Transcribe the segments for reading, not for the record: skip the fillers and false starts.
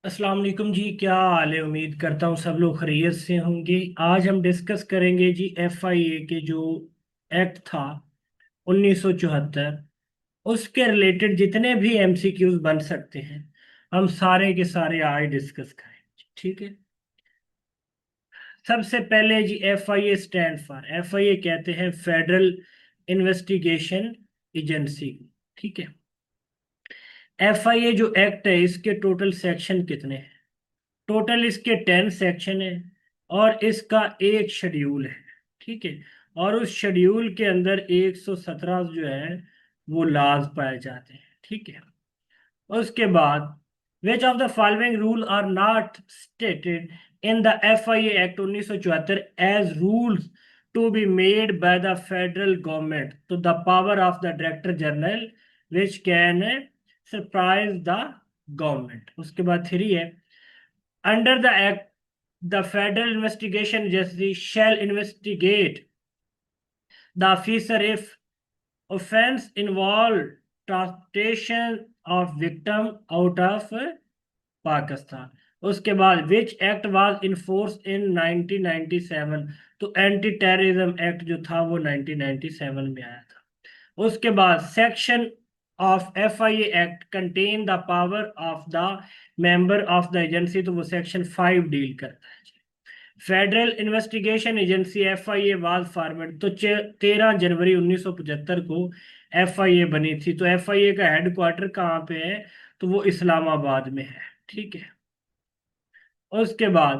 अस्सलाम वालेकुम जी। क्या हाल है? उम्मीद करता हूँ सब लोग खैरियत से होंगे। आज हम डिस्कस करेंगे जी एफआईए के जो एक्ट था 1974, उसके रिलेटेड जितने भी एमसीक्यूज बन सकते हैं हम सारे के सारे आज डिस्कस करेंगे। ठीक है। सबसे पहले जी एफआईए स्टैंड फॉर, एफआईए कहते हैं फेडरल इन्वेस्टिगेशन एजेंसी। ठीक है। एफआईए जो एक्ट है इसके टोटल सेक्शन कितने हैं? टोटल इसके 10 सेक्शन है और इसका एक शेड्यूल है। ठीक है। और उस शेड्यूल के अंदर 117 जो है वो लाज पाए जाते हैं। ठीक है। उसके बाद which of the following rule are not stated in the FIA act 1974 as rules to be made by the federal government तो the power of the director general which can surprise the government. उसके बाद 3 है, under the Act, the Federal Investigation Agency shall investigate the officer if offense involved transportation of victim out of Pakistan. उसके बाद which act was enforce इन 1997, तो anti terrorism act जो था वो 1997 में आया था। उसके बाद section of FIA act contain the power of the member of the agency, तो वो सेक्शन 5 डील करता है। Federal investigation agency FIA was formed, तो 13 जनवरी 1975 को एफआईए बनी थी। तो एफआईए का हेडक्वार्टर कहाँ पे है? तो वो इस्लामाबाद में है। ठीक है। उसके बाद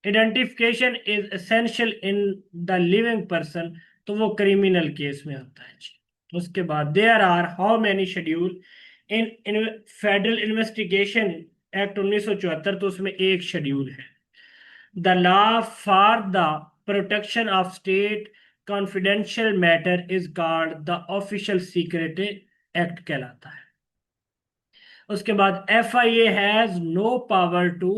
identification is essential in the living person, तो वो क्रिमिनल केस में होता है जी। उसके बाद there are how many schedule in federal investigation act 1974, तो उसमें एक शेड्यूल है। The law for the protection of state confidential matter is called the official secret act कहलाता है। उसके बाद F I A has no power to,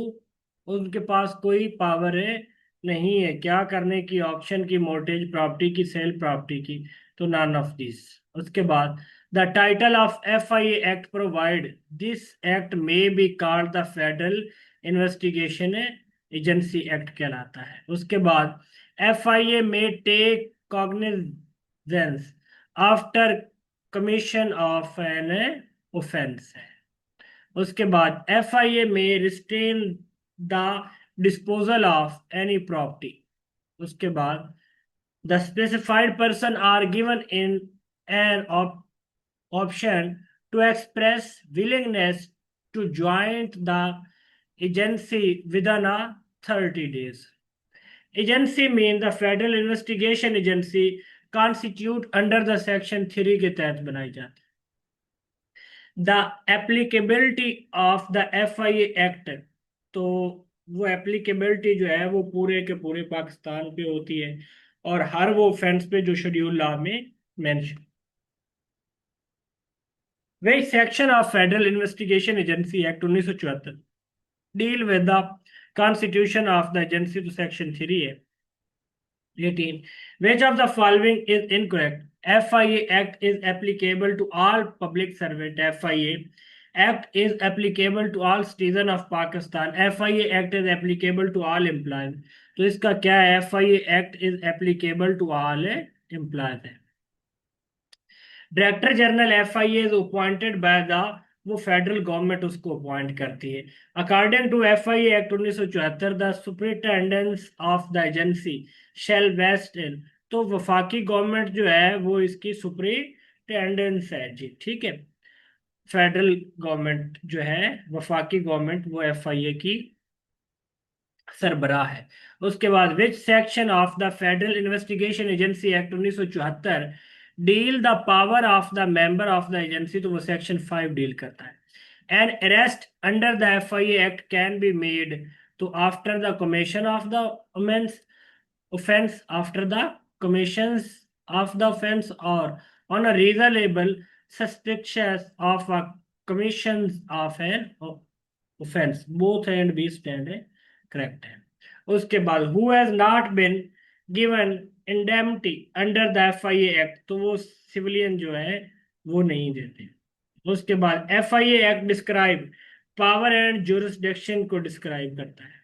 उनके पास कोई पावर है नहीं है क्या करने की? ऑक्शन की, मोर्टेज प्रॉपर्टी की, सेल प्रॉपर्टी की, तो नॉन ऑफ दिस। उसके बाद the title of F I act provide this act may be called the federal investigation agency act कहलाता है। उसके बाद F I A may take cognizance after commission of an offence है। उसके बाद FIA may restrain the disposal of any property. उसके बाद the specified person are given in an option to express willingness to join the agency within 30 days। Agency mean the federal investigation agency constitute under the section 3 के तहत बनाई जाती है। The applicability of the FIA act, तो वो applicability जो है वो पूरे के पूरे पाकिस्तान पे होती है और हर वो ऑफेंस पे जो शेड्यूल लॉ में मेंशन। वही section of federal investigation agency act 1974 deal with the constitution of the agency, तो सेक्शन 3 है। 18. Which of the following is incorrect? FIA Act is applicable to all public servant. FIA Act is applicable to all citizen of Pakistan. FIA Act is applicable to all employees. तो इसका क्या है? FIA Act is applicable to all employees है। Director general FIA is appointed by the, वो federal government उसको appoint करती है। According to FIA act 1974 the superintendence of the agency shall vest in, तो वफाकी गवर्नमेंट जो है वो इसकी सुपरिटेंडेंस है जी। ठीक है। फेडरल गवर्नमेंट जो है, वफाकी गवर्नमेंट, वो एफआईए की सरबराह है। उसके बाद which section of the federal investigation agency act 1974 deal the power of the member of the agency, तो वो सेक्शन 5 डील करता है। An arrest under the FIA act can be made, तो after the commission of the offense, after the commissions of the offense or on a reasonable suspicion of a commission of an offense, both A and B stand है correct है। उसके बाद who has not been given indemnity under the FIA act, तो वो civilian जो है वो नहीं देते। उसके बाद FIA act describe power and jurisdiction को डिस्क्राइब करता है।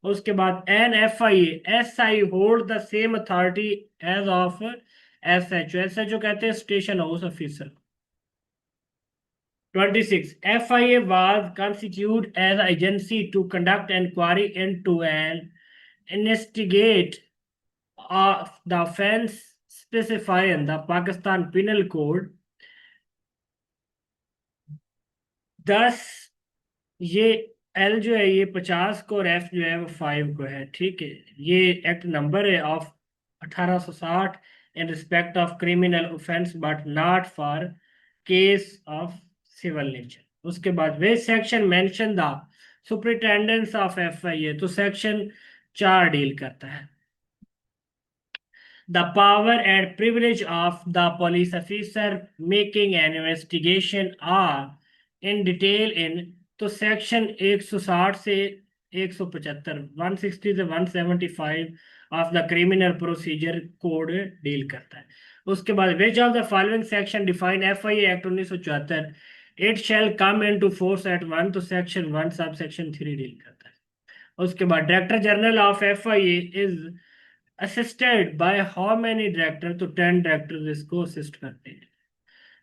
उसके बाद an F I S I hold the same authority as of S H O कहते हैं station house officer. 26 FIA was constituted as an agency to conduct inquiry into and investigate of the offense specified in the Pakistan Penal Code। दस ये L जो है ये 50 को और F जो है वो 5 को है, ठीक है। ये एक्ट नंबर है of 1860 in respect of criminal offence but not for case of civil nature. उसके बाद वे section mention the superintendence of FIA, तो सेक्शन 4 डील करता है the power and privilege of the police officer making an investigation are in detail in, तो section 160 से 175 160 से 175 of the criminal procedure code deal करता है। उसके बाद which of the following section define FIA act 1974 it shall come into force at 1, तो section 1 sub section 3 deal करता है। उसके बाद director general of FIA is assisted by how many director, तो 10 डायरेक्टर इसको असिस्ट करते हैं।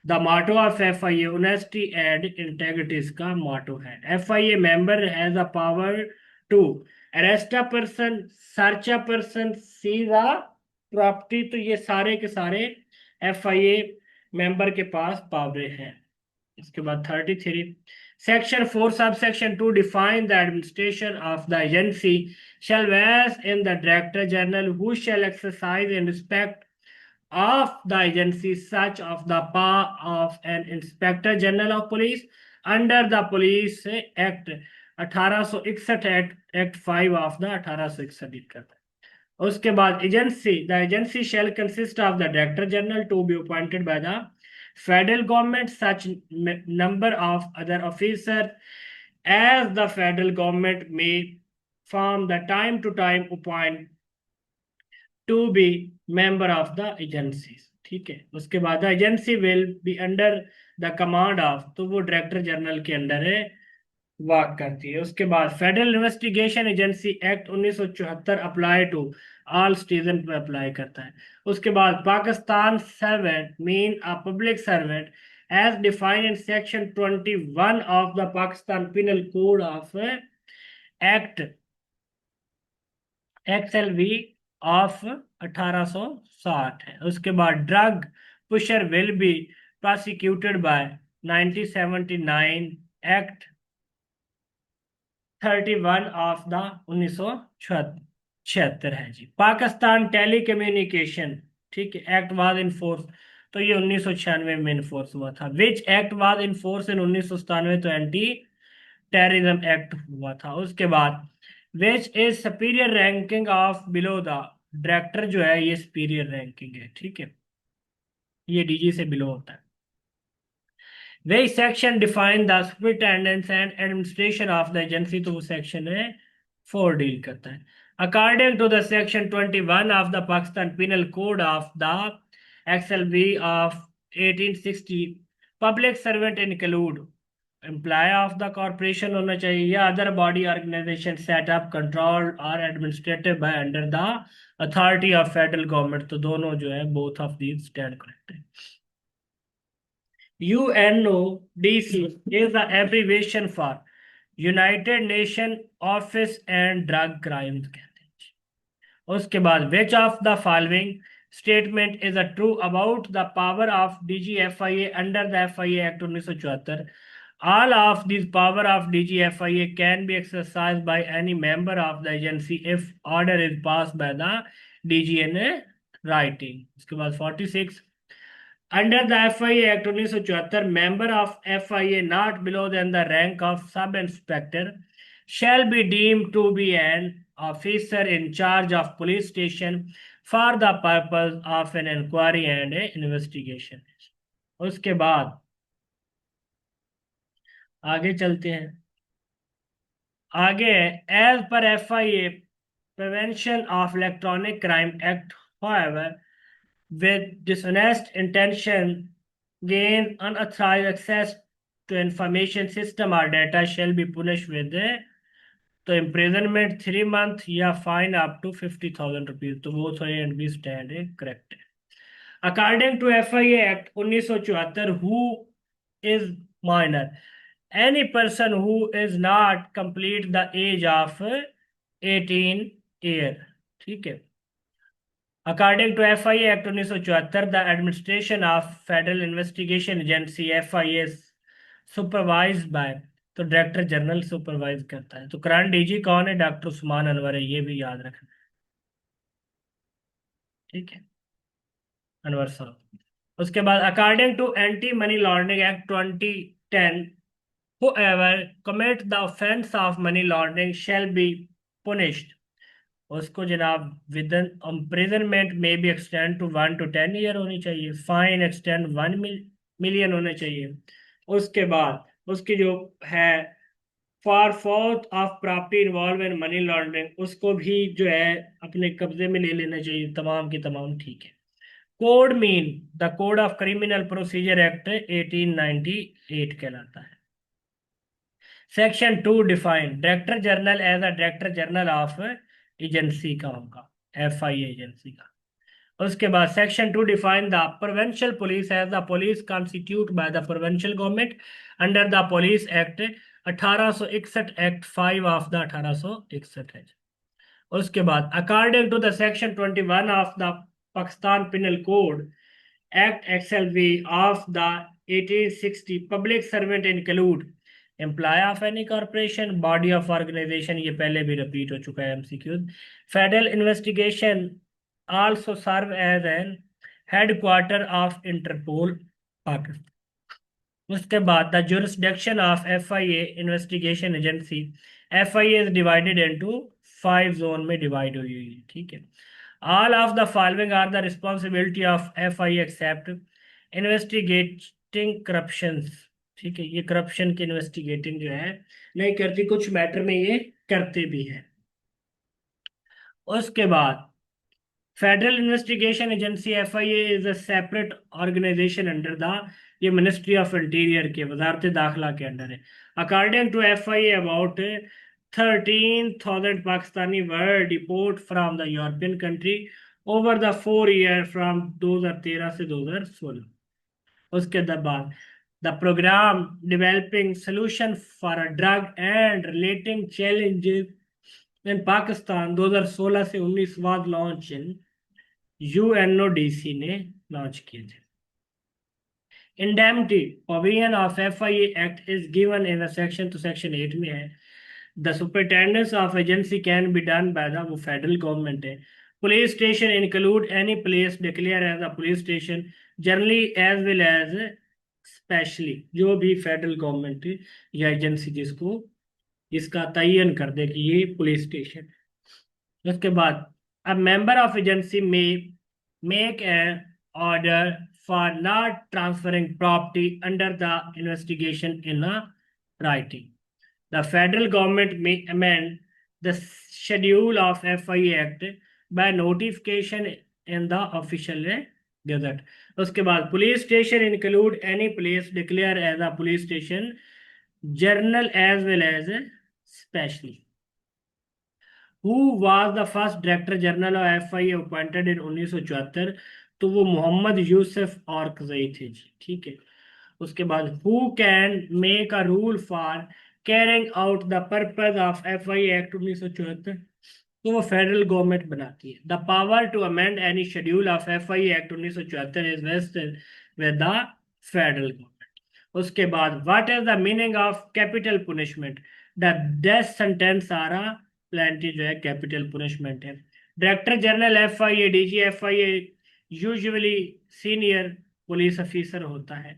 The motto of FIA honesty and integrity इसका माटो है। FIA member has a power to arrest a person, search a person, seize a property, तो ये सारे के सारे FIA मेंबर के पास पावर हैं। इसके बाद 33 section 4 sub section 2 define the administration of the agency shall vest in the director general who shall exercise in respect of the agency such of the power of an inspector general of police under the police act 1861 act 5 of the 1861 करता है। उसके बाद agency the agency shall consist of the director general to be appointed by the federal government, such number of other officers as the federal government may from the time to time appoint to be member of the agencies, ठीक है। उसके बाद agency will be under the command of, तो वो director general के under है work करती है। उसके बाद federal investigation agency act 1974 apply to all citizen पे अप्लाई करता है। उसके बाद Pakistan servant mean a public servant as defined in section 21 of the Pakistan penal code of act XLV of 1860 है। उसके बाद drug pusher will be prosecuted by 1979 act 31 of the 1976 है जी। Pakistan tele communication, ठीक है, एक्ट वाज इन फोर्स, तो ये 1996 में in force हुआ था। Which act was in force in 1997, तो एंटी टेररिज्म एक्ट हुआ था। उसके बाद which is superior ranking of below the director, जो है ये सुपीरियर रैंकिंग है, ठीक है, ये DG से बिलो होता है। वही section define the superintendence and administration of the agency, तो वो सेक्शन है 4 डील करता है। According to the section 21 of the Pakistan penal code of the XLV of 1860 public servant include employ of the corporation होना चाहिए या other body organisation set up control और administrative by under the authority of federal government, तो दोनों जो है both of these stand correct है। UNODC is the abbreviation for United Nation Office and Drug Crimes कहते हैं। उसके बाद which of the following statement is a true about the power of DG FIA under the FIA Act 1974? All of these power of DG FIA can be exercised by any member of the agency if order is passed by the DG in writing। उसके बाद 46 under the FIA Act 1974, member of FIA not below than the rank of sub-inspector shall be deemed to be an officer in charge of police station for the purpose of an inquiry and a investigation। उसके बाद आगे चलते हैं। आगे as per FIA Prevention of Electronic Crime Act, however, with dishonest intention gain unauthorized access to information system or data shall be punished with तो imprisonment 3 month या fine up to 50,000 rupees. तो वो सही एंड बी स्टैंड है, करेक्ट है। According to FIA act 1974, who is minor? Any person who is not complete the age of 18 year। ठीक है। According to FIA Act 1974, the administration of Federal Investigation Agency FIA is supervised by, तो director general supervise करता है। तो current DG कौन है? Doctor Usman Anwar है, ये भी याद रखना। ठीक है, अनवर साहब। उसके बाद according to anti money laundering act 2010, whoever commit the offense of money laundering shall be punished, उसको जनाब विद इन इम्प्रिजनमेंट में भी एक्सटेंड टू 1 to 10 ईयर होनी चाहिए, फाइन एक्सटेंड 1 मिलियन होने चाहिए। उसके बाद उसकी जो है for fourth of property involve in money laundering, उसको भी जो है अपने कब्जे में ले लेना चाहिए, तमाम की तमाम। ठीक है। Code mean the code of criminal procedure act 1898 कहलाता है। Section 2 define director general as a director general of agency का होगा, FIA एजेंसी का। उसके बाद section 2 define the provincial police as the police constitute by the provincial government under the police act 1861 act 5 of the 1861 है। उसके बाद according to the section 21 of the Pakistan penal code act XLV of the 1860, public servant include employ of any corporation, body of organisation, ये पहले भी repeat हो चुका है MCQ। Federal investigation also serve as an headquarter of Interpol Pakistan. उसके बाद the jurisdiction of FIA investigation agency, FIA is divided into 5 zone में divide हुई है। ठीक है। All of the following are the responsibility of FIA except investigating corruptions. ठीक है, ये करप्शन की इन्वेस्टिगेटिंग जो है नहीं करती, कुछ मैटर में ये करते भी है। उसके बाद federal investigation agency FIA is a separate organisation under the, ये मिनिस्ट्री ऑफ इंटीरियर के, वजारत दाखिला के अंडर है। According to FIA about 13,000 Pakistani were deport from the European country over the 4 year from 2013 से 2016। उसके बाद the programme developing solution for a drug and relating challenges in Pakistan 2016 से 19 वाज लॉन्च इन UNODC ने लॉन्च किए थे। Indemnity provision of FIA act is given in section, तो section 8 में है। The superintendence of agency can be done by the, वो federal government है। Police station include any place declare as a police station generally as well as specially, जो भी federal government या agency जिसको इसका तयन कर दे कि ये पुलिस स्टेशन। उसके बाद अब मेंबर ऑफ एजेंसी में make an order for not transferring property under the investigation in a writing. The federal government may amend the schedule of FIA Act by notification in the official gazette. उसके बाद police station include any place declared as a police station, general as well as specially. Who was the first director general of FIA appointed in 1974? तो वो मोहम्मद यूसुफ औरकजई थे जी। ठीक है। उसके बाद who can make a rule for carrying out the purpose of FIA act 1974? तो वो federal government बनाती है। The power to amend any schedule of FIA act 1974 is vested with the federal government. उसके बाद what is the meaning of capital punishment? The death sentence are penalty जो है capital punishment है। Director general FIA DG FIA usually senior police officer होता है।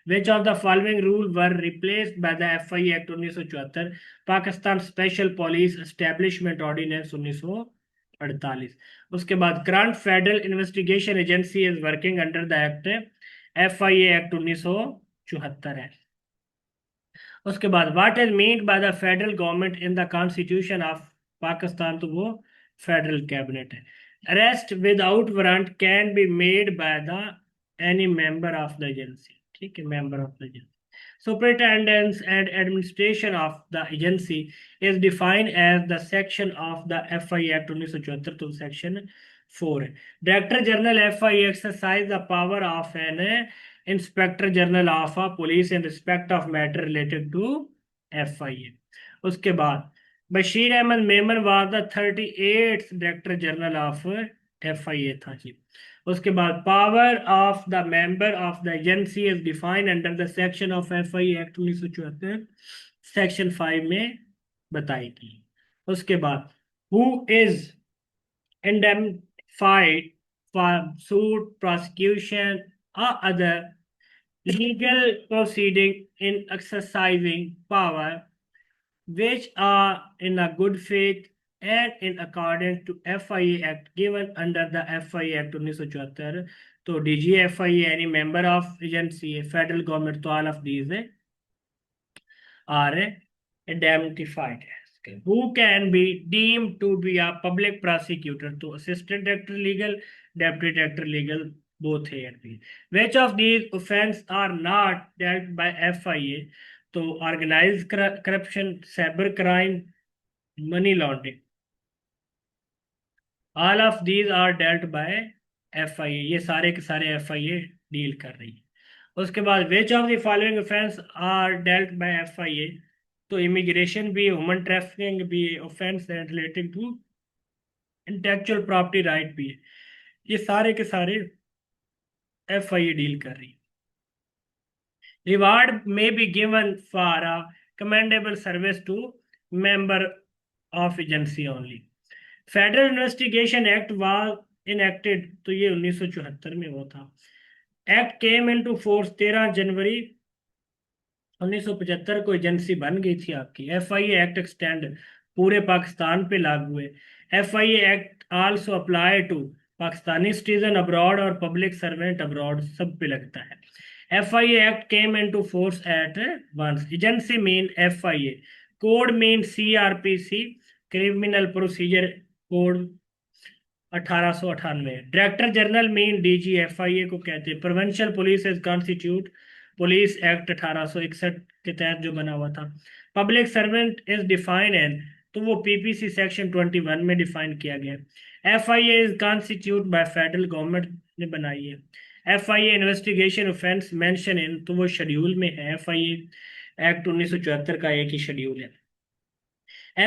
विच of the following rule were replaced by the FIA act 1974? Pakistan special police establishment ordinance 1948। उसके बाद current federal investigation agency is working under the act FIA act 1974 है। उसके बाद what is meant by the federal government in the constitution of Pakistan? तो वो federal cabinet है। Arrest without warrant can be made by the any member of the agency. ठीक है, member of the agency. Superintendence and administration of the agency is defined as the section of the FI Act 1974 to section 4 है. Director General FI exercise the power of an Inspector General of a police in respect of matter related to FIA. उसके बाद Bashir Ahmed Memon was the 38th director general of FIA था जी. उसके बाद power of the member of the agency is defined under the section of FIA act 1974 section 5 में बताई गई. उसके बाद हु इज indemnified for suit, prosecution, or other legal proceeding in exercising power which are in a good faith and in accordance to FIA Act given under the FIA Act 1974. तो DG FIA any member of agency federal government, तो all of these are indemnified. Who can be deemed to be a public prosecutor? तो assistant director legal, deputy director legal, both here. Which of these offenses are not dealt by FIA? तो organise corruption, cyber crime, money laundering, all of these are dealt by FIA. ये सारे के सारे FIA deal कर रही है. उसके बाद which of the following offence are dealt by FIA? तो इमिग्रेशन भी, ह्यूमन ट्रैफिकिंग भी, offence relating to intellectual property right भी है. ये सारे के सारे FIA डील कर रही है. Reward may be given for a commendable service to member of agency only. Federal Investigation Act was enacted, तो ये 1974 में हुआ था. Act came into force 13 जनवरी 1975 को एजेंसी बन गई थी आपकी. FIA एक्ट एक्सटेंड पूरे पाकिस्तान पे लागू है. FIA act also apply to Pakistani citizen abroad और पब्लिक सर्वेंट अब्रॉड, सब पे लगता है. FIA Act came into force at once. Agency mean FIA. Code mean CRPC, Criminal Procedure Code 1898. Director General mean DG FIA को कहते हैं. Provincial Police is constitute Police Act 1861 के तहत जो बना हुआ था. Public Servant is defined as, तो वो PPC Section 21 में डिफाइन किया गया. FIA is constitute by Federal Government ने बनाई है. FIA investigation offence mention in, तो वो शेड्यूल में है. FIA एक्ट 1974 का एक ही शेड्यूल है.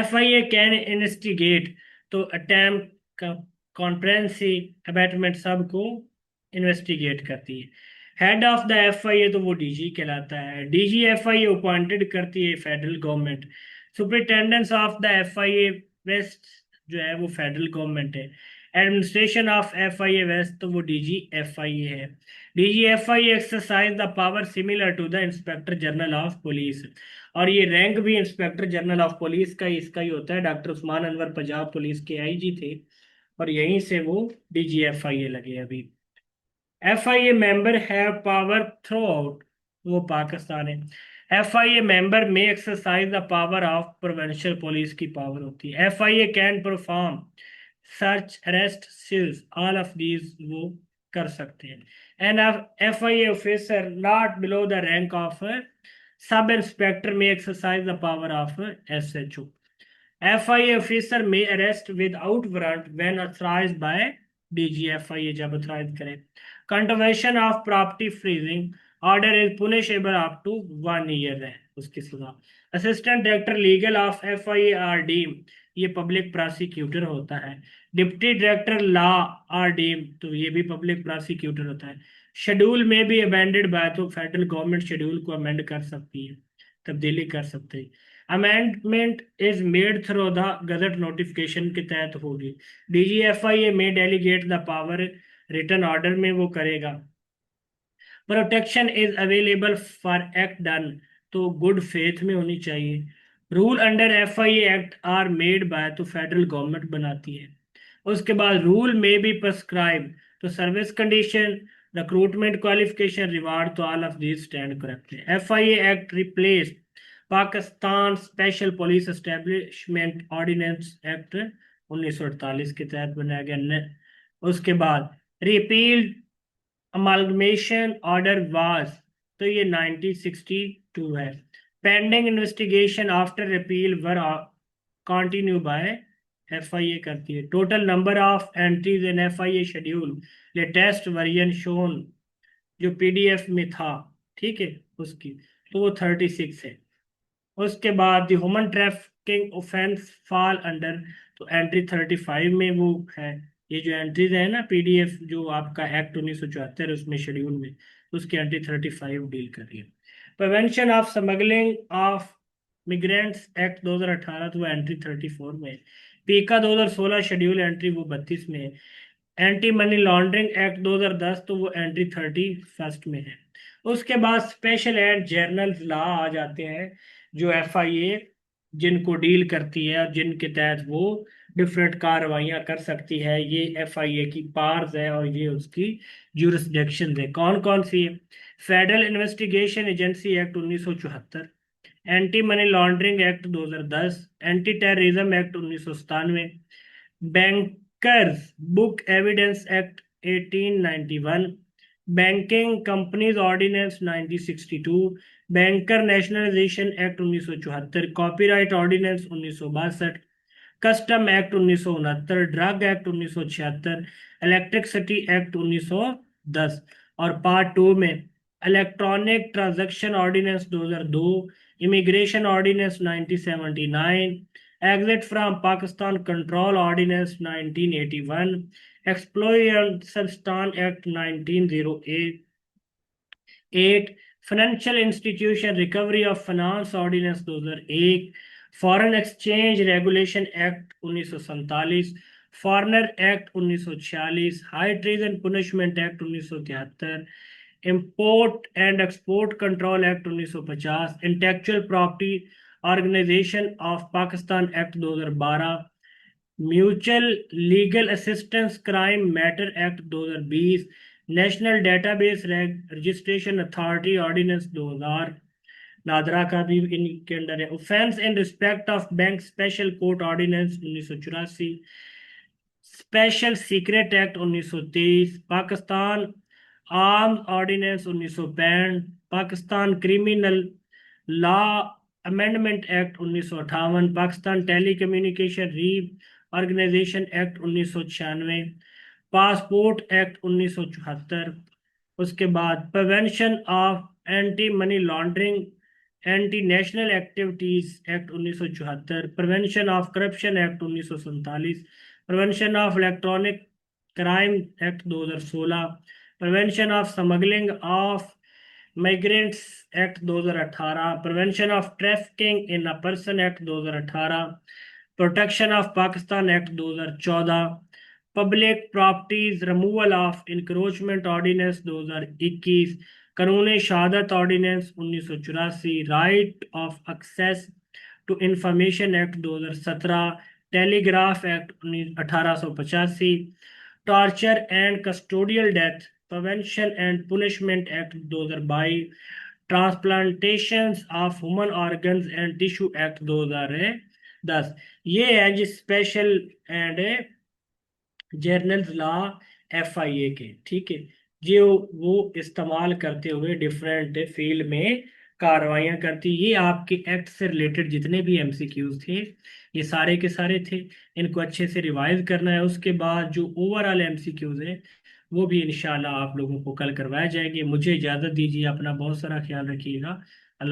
FIA कैन इन्वेस्टिगेट, तो अटेम्प्ट का कॉन्फ्रेंसी अबैटमेंट सब को इन्वेस्टिगेट करती है. हेड ऑफ द FIA, तो वो DG कहलाता है. DG FIA अपॉइंटेड करती है federal government. Superintendence of the FIA vest जो है वो फेडरल गवर्नमेंट है. एडमिनिस्ट्रेशन ऑफ FIA वेस्ट, तो वो DG FIA है. DG FIA exercise the power similar to the inspector general of police, और ये रैंक भी इंस्पेक्टर जनरल ऑफ पुलिस का इसका ही होता है. डॉक्टर उस्मान अनवर पंजाब पुलिस के IG थे और यहीं से वो DG FIA लगे. अभी FIA member have power throughout, वो पाकिस्तान है. FIA member may exercise the power of provincial police की पावर होती है. FIA can perform search, arrest, seals, all of these वो कर सकते हैं. And FIA officer not below the rank of sub inspector may exercise the power of SHO. FIA officer may arrest without warrant when authorised by DG FIA जब authorise करे. Conservation of property freezing order is punishable up to 1 year है उसकी सजा. Assistant director legal of FIA are deem, ये public prosecutor होता है. Deputy director law are deem, तो ये भी पब्लिक प्रोसिक्यूटर होता है. शेड्यूल में भी अमेंडेड बाय, तो फेडरल गवर्नमेंट शेड्यूल को अमेंड कर सकती है, तब्दीली कर सकते हैं. Amendment is made through the gazette notification के तहत होगी. DG FIA में delegate the power, written order में वो करेगा. Protection is available for act done, तो गुड फेथ में होनी चाहिए. Rule under FIA act are made by, तो फेडरल गवर्नमेंट बनाती है. उसके बाद रूल में भी प्रिस्क्राइब, तो service condition, recruitment, qualification, reward, तो all of these stand correct है. FIA act replace Pakistan special police establishment ordinance act 1948 के तहत बनाया गया. उसके बाद रिपील्ड अमालगमेशन ऑर्डर वाज तो ये 1962 है। पेंडिंग इन्वेस्टिगेशन आफ्टर अपील वर कंटिन्यू बाय FIA करती है। Total number of entries in FIA schedule latest version shown, जो PDF में था, ठीक है, उसकी, तो वो 36 है। उसके बाद the human trafficking offence fall under, तो एंट्री 35 में वो है। ये जो एंट्रीज है ना PDF, जो आपका एक्ट 1974 उसमें शेड्यूल में, उसकी एंट्री 35 डील कर रही है। Prevention of smuggling of migrants act 2018, तो वो एंट्री 34 में है। पीका 2016 शेड्यूल एंट्री वो 32 में है। एंटी मनी लॉन्ड्रिंग एक्ट 2010, तो वो एंट्री 31 में है। उसके बाद स्पेशल एंड जर्नल लॉ आ जाते हैं, जो FIA जिनको डील करती है और जिनके तहत वो डिफरेंट कार्रवाइयाँ कर सकती है। ये FIA की पार्स है और ये उसकी ज्यूरिसडिक्शन है। कौन कौन सी है? Federal investigation agency act 1974, anti money laundering act 2010, anti terrorism act 1997, bankers book evidence act 1891, banking companies ordinance 1962, banker nationalisation act 1974, copyright ordinance 1962, custom act 1969, drug act 1976, electricity act 1910। और पार्ट 2 में electronic transaction ordinance 2002, immigration ordinance 1979, exit from Pakistan control ordinance 1981, exploitation act 1908, 8 financial institution recovery of finance ordinance 2001, foreign exchange regulation act 1947, foreigner act 1946, high treason punishment act 1973, import and export control act 1950, intellectual property organisation of Pakistan act 2012, mutual legal assistance crime matter act 2020, national database registration authority ordinance 2000, NADRA का भी इनके under है। Offence in respect of bank special court ordinance 1984, special secret act 1923, Pakistan arms ordinance 1965, Pakistan criminal law amendment act 1958, Pakistan tele communication reorganisation act 1996, passport act 1974। उसके बाद prevention of anti money laundering anti national activities act 1974, prevention of corruption act 1947, prevention of electronic crime act 2016, prevention of smuggling of migrants act 2018, prevention of trafficking in a person act 2018, protection of Pakistan act 2014, public properties removal of encroachment ordinance 2021, कानून शहादत ordinance 1984, right of access to information act 2017, telegraph act 1885, torture and custodial death prevention and punishment act 2022, transplantation of human organs and tissue act 2010। ये है जी special and generals law FIA के, ठीक है, जो वो इस्तेमाल करते हुए डिफरेंट फील्ड में कार्रवाइयाँ करती। ये आपके एक्ट से रिलेटेड जितने भी MCQs थे, ये सारे के सारे थे। इनको अच्छे से रिवाइज करना है। उसके बाद जो ओवरऑल MCQs हैं वो भी इंशाल्लाह आप लोगों को कल करवाए जाएंगे। मुझे इजाज़त दीजिए, अपना बहुत सारा ख्याल रखिएगा।